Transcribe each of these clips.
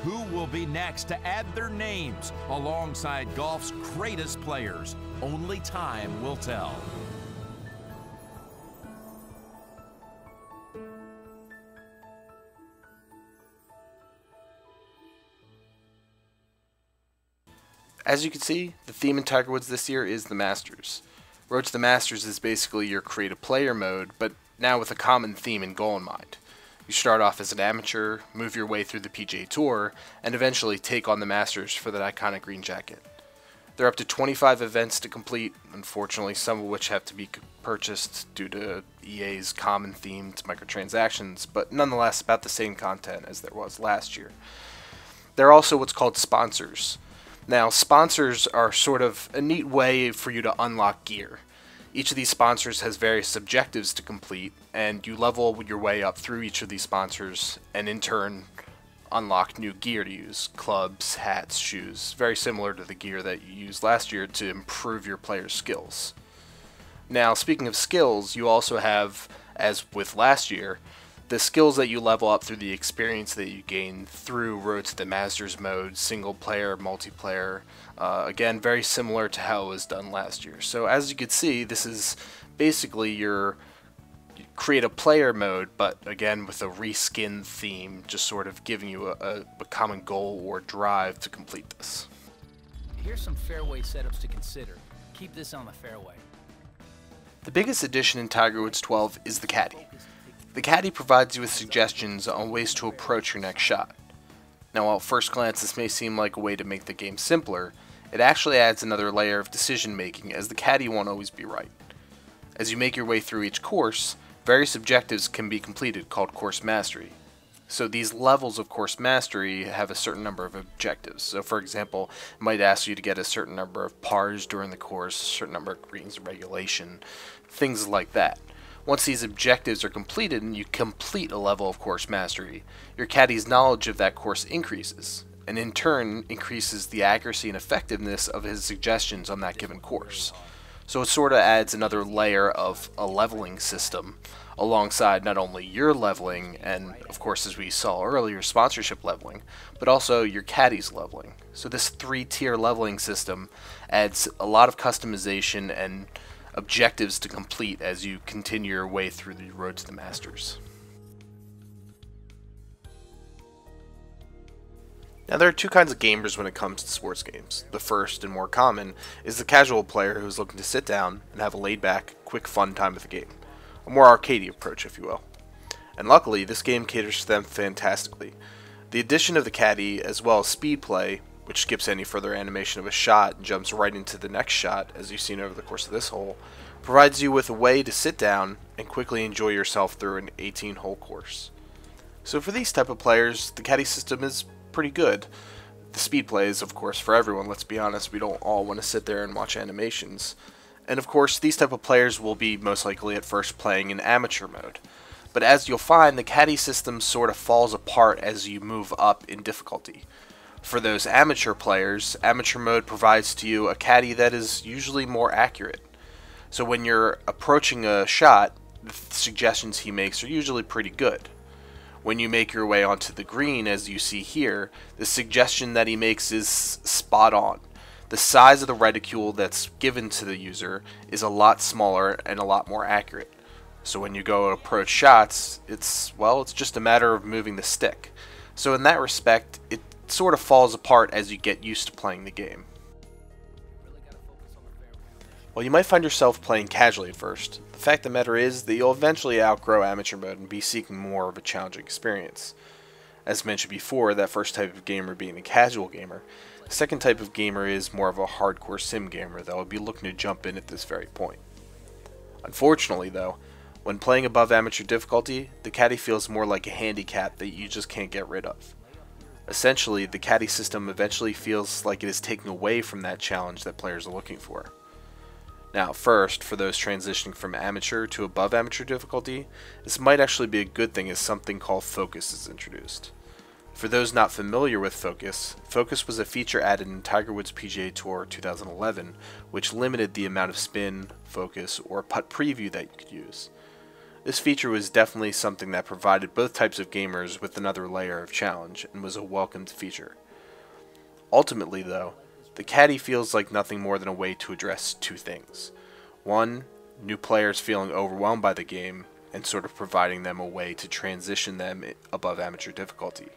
Who will be next to add their names alongside golf's greatest players? Only time will tell. As you can see, the theme in Tiger Woods this year is the Masters. Road to the Masters is basically your create a player mode, but now with a common theme and goal in mind. You start off as an amateur, move your way through the PGA Tour, and eventually take on the Masters for that iconic green jacket. There are up to 25 events to complete, unfortunately some of which have to be purchased due to EA's common themed microtransactions, but nonetheless about the same content as there was last year. There are also what's called sponsors. Now, sponsors are sort of a neat way for you to unlock gear. Each of these sponsors has various objectives to complete, and you level your way up through each of these sponsors, and in turn unlock new gear to use. Clubs, hats, shoes, very similar to the gear that you used last year to improve your player's skills. Now, speaking of skills, you also have, as with last year, the skills that you level up through the experience that you gain through Road to the Masters mode, single player, multiplayer. Again, very similar to how it was done last year. So as you can see, this is basically your create a player mode, but again with a reskin theme, just sort of giving you a common goal or drive to complete this. Here's some fairway setups to consider. Keep this on the fairway. The biggest addition in Tiger Woods 12 is the caddy. The caddy provides you with suggestions on ways to approach your next shot. Now, while at first glance this may seem like a way to make the game simpler, it actually adds another layer of decision making, as the caddy won't always be right. As you make your way through each course, various objectives can be completed called course mastery. So these levels of course mastery have a certain number of objectives. So for example, it might ask you to get a certain number of pars during the course, a certain number of greens in regulation, things like that. Once these objectives are completed and you complete a level of course mastery, your caddy's knowledge of that course increases, and in turn increases the accuracy and effectiveness of his suggestions on that given course. So it sort of adds another layer of a leveling system alongside not only your leveling and, of course, as we saw earlier, sponsorship leveling, but also your caddy's leveling. So this 3-tier leveling system adds a lot of customization and objectives to complete as you continue your way through the Road to the Masters. Now, there are two kinds of gamers when it comes to sports games. The first, and more common, is the casual player who's looking to sit down and have a laid-back, quick fun time with the game. A more arcadey approach, if you will. And luckily, this game caters to them fantastically. The addition of the caddy, as well as speed play, which skips any further animation of a shot and jumps right into the next shot, as you've seen over the course of this hole, provides you with a way to sit down and quickly enjoy yourself through an 18-hole course. So for these type of players, the caddy system is pretty good. The speed play is, of course, for everyone. Let's be honest, we don't all want to sit there and watch animations. And of course, these type of players will be most likely at first playing in amateur mode. But as you'll find, the caddy system sort of falls apart as you move up in difficulty. For those amateur players, amateur mode provides to you a caddy that is usually more accurate. So when you're approaching a shot, the suggestions he makes are usually pretty good. When you make your way onto the green, as you see here, the suggestion that he makes is spot on. The size of the reticule that's given to the user is a lot smaller and a lot more accurate. So when you go approach shots, it's just a matter of moving the stick. So in that respect, it sort of falls apart as you get used to playing the game. While you might find yourself playing casually at first, the fact of the matter is that you'll eventually outgrow amateur mode and be seeking more of a challenging experience. As mentioned before, that first type of gamer being a casual gamer, the second type of gamer is more of a hardcore sim gamer that will be looking to jump in at this very point. Unfortunately though, when playing above amateur difficulty, the caddy feels more like a handicap that you just can't get rid of. Essentially, the caddy system eventually feels like it is taking away from that challenge that players are looking for. Now, first, for those transitioning from amateur to above amateur difficulty, this might actually be a good thing as something called Focus is introduced. For those not familiar with Focus, Focus was a feature added in Tiger Woods PGA Tour 2011, which limited the amount of spin, focus, or putt preview that you could use. This feature was definitely something that provided both types of gamers with another layer of challenge and was a welcomed feature. Ultimately though, the caddy feels like nothing more than a way to address two things. One, new players feeling overwhelmed by the game and sort of providing them a way to transition them above amateur difficulty.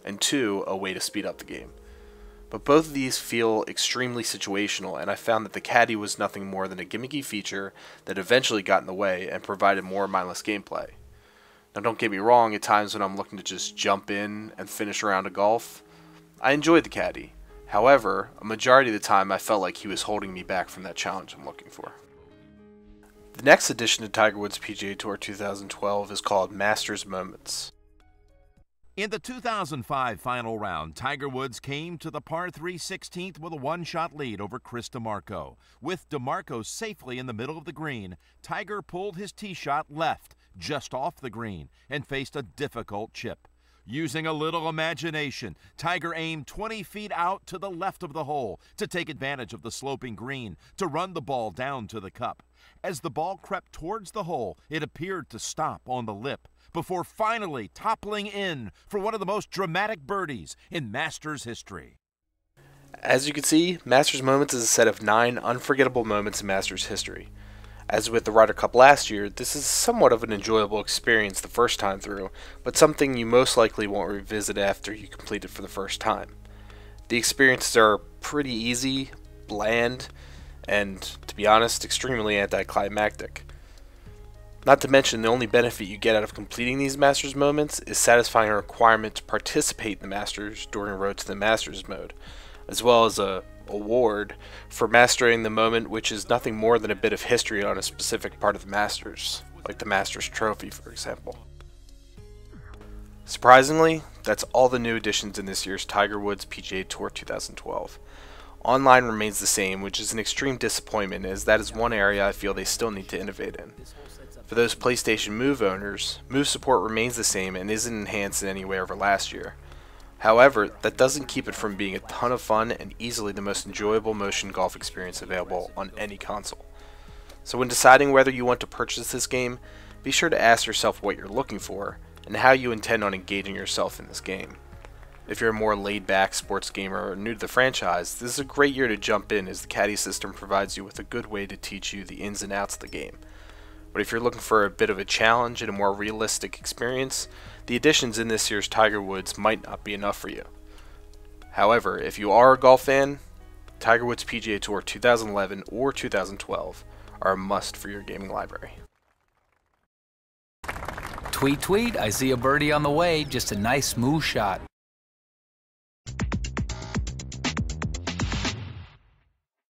And two, a way to speed up the game. But both of these feel extremely situational, and I found that the caddy was nothing more than a gimmicky feature that eventually got in the way and provided more mindless gameplay. Now don't get me wrong, at times when I'm looking to just jump in and finish a round of golf, I enjoyed the caddy. However, a majority of the time I felt like he was holding me back from that challenge I'm looking for. The next addition to Tiger Woods PGA Tour 2012 is called Masters Moments. In the 2005 final round, Tiger Woods came to the par 3 16th with a one-shot lead over Chris DiMarco. With DiMarco safely in the middle of the green, Tiger pulled his tee shot left, just off the green, and faced a difficult chip. Using a little imagination, Tiger aimed 20 feet out to the left of the hole to take advantage of the sloping green to run the ball down to the cup. As the ball crept towards the hole, it appeared to stop on the lip, before finally toppling in for one of the most dramatic birdies in Masters history. As you can see, Masters Moments is a set of 9 unforgettable moments in Masters history. As with the Ryder Cup last year, this is somewhat of an enjoyable experience the first time through, but something you most likely won't revisit after you complete it for the first time. The experiences are pretty easy, bland, and, to be honest, extremely anticlimactic. Not to mention, the only benefit you get out of completing these Masters moments is satisfying a requirement to participate in the Masters during Road to the Masters mode, as well as a award for mastering the moment, which is nothing more than a bit of history on a specific part of the Masters, like the Masters Trophy, for example. Surprisingly, that's all the new additions in this year's Tiger Woods PGA Tour 2012. Online remains the same, which is an extreme disappointment, as that is one area I feel they still need to innovate in. For those PlayStation Move owners, Move support remains the same and isn't enhanced in any way over last year. However, that doesn't keep it from being a ton of fun and easily the most enjoyable motion golf experience available on any console. So when deciding whether you want to purchase this game, be sure to ask yourself what you're looking for and how you intend on engaging yourself in this game. If you're a more laid-back sports gamer or new to the franchise, this is a great year to jump in, as the caddy system provides you with a good way to teach you the ins and outs of the game. But if you're looking for a bit of a challenge and a more realistic experience, the additions in this year's Tiger Woods might not be enough for you. However, if you are a golf fan, Tiger Woods PGA Tour 2011 or 2012 are a must for your gaming library. Tweet, tweet, I see a birdie on the way, just a nice smooth shot.